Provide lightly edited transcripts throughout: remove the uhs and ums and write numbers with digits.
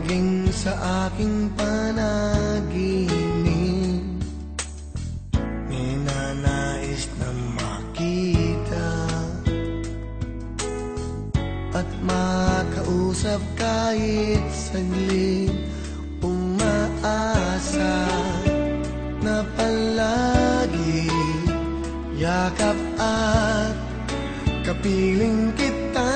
maging sa aking panaginip, ninanais na makita at makausap kahit saglit. Umaasa na palagi yakap at kapiling kita.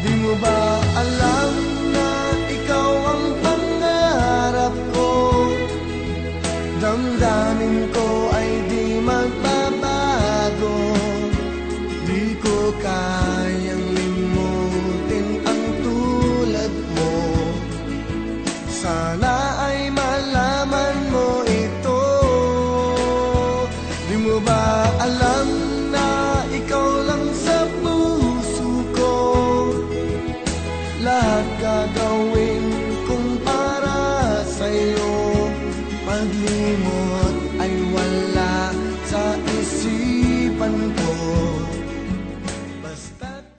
Di mo ba alam na ikaw ang pangarap ko? Damdamin ko ay di magbabago. Di ko kayang limutin ang tulad mo. Sana ay malaman mo ito. Di mo ba alam na ikaw lang sa puso ko? Lahat gagawin kong para sa'yo. Pag-limot